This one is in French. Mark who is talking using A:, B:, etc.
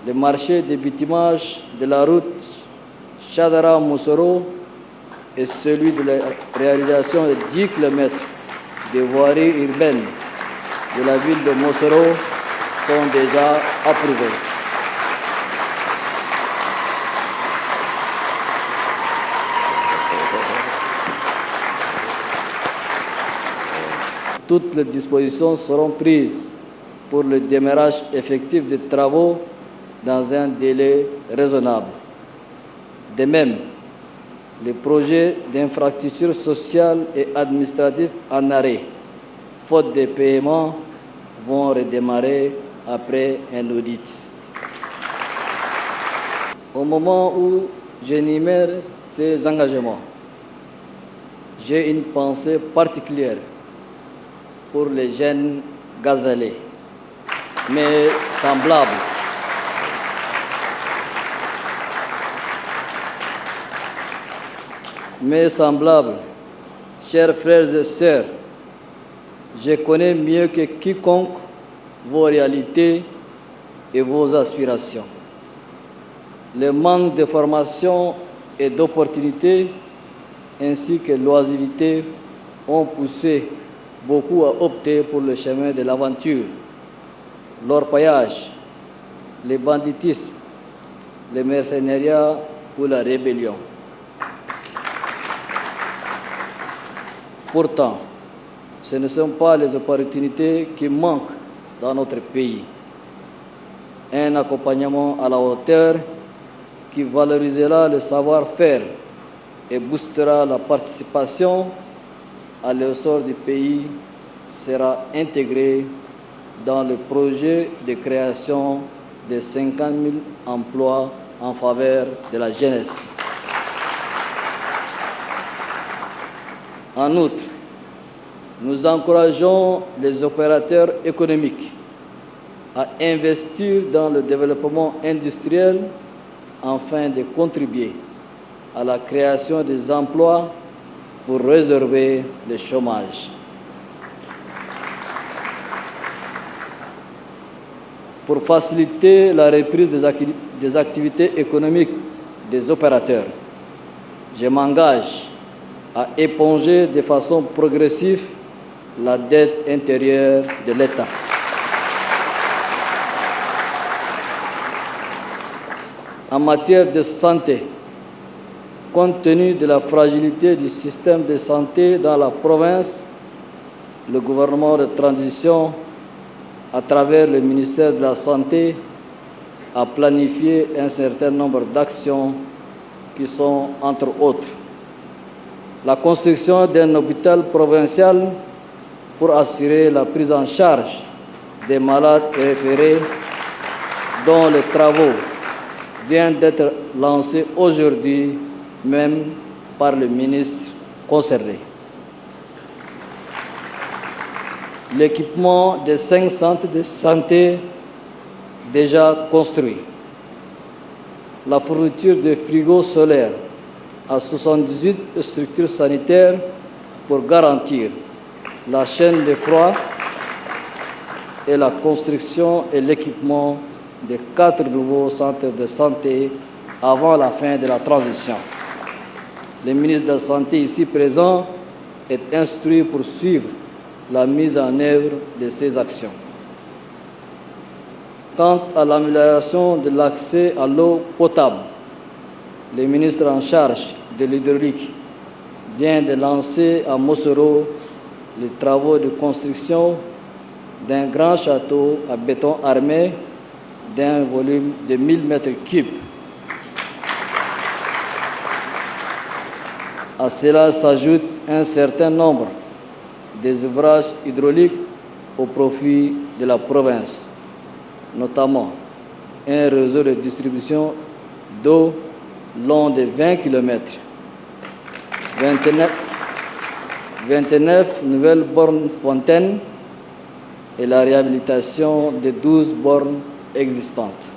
A: le marché de bitumage de la route Chadara-Moussoro et celui de la réalisation de 10 km de voirie urbaine de la ville de Moussoro sont déjà approuvés. Toutes les dispositions seront prises pour le démarrage effectif des travaux dans un délai raisonnable. De même, les projets d'infrastructures sociales et administratives en arrêt, faute de paiement, vont redémarrer après un audit. Au moment où j'énumère ces engagements, j'ai une pensée particulière pour les jeunes gazalais, mais semblables. Mes semblables, chers frères et sœurs, je connais mieux que quiconque vos réalités et vos aspirations. Le manque de formation et d'opportunités ainsi que l'oisiveté ont poussé beaucoup à opter pour le chemin de l'aventure, l'orpaillage, le banditisme, le mercenariat ou la rébellion. Pourtant, ce ne sont pas les opportunités qui manquent dans notre pays. Un accompagnement à la hauteur qui valorisera le savoir-faire et boostera la participation à l'essor du pays sera intégré dans le projet de création de 50 000 emplois en faveur de la jeunesse. En outre, nous encourageons les opérateurs économiques à investir dans le développement industriel afin de contribuer à la création des emplois pour résorber le chômage. Pour faciliter la reprise des activités économiques des opérateurs, je m'engage à éponger de façon progressive la dette intérieure de l'État. En matière de santé, compte tenu de la fragilité du système de santé dans la province, le gouvernement de transition, à travers le ministère de la Santé, a planifié un certain nombre d'actions qui sont, entre autres, la construction d'un hôpital provincial pour assurer la prise en charge des malades référés dont les travaux viennent d'être lancés aujourd'hui même par le ministre concerné. L'équipement des 5 centres de santé déjà construits. La fourniture de frigos solaires à 78 structures sanitaires pour garantir la chaîne de froid et la construction et l'équipement de 4 nouveaux centres de santé avant la fin de la transition. Le ministre de la Santé ici présent est instruit pour suivre la mise en œuvre de ces actions. Quant à l'amélioration de l'accès à l'eau potable, le ministre en charge de l'hydraulique vient de lancer à Moussoro les travaux de construction d'un grand château à béton armé d'un volume de 1000 m3. À cela s'ajoute un certain nombre des ouvrages hydrauliques au profit de la province, notamment un réseau de distribution d'eau long de 20 km, 29 nouvelles bornes fontaines et la réhabilitation de 12 bornes existantes.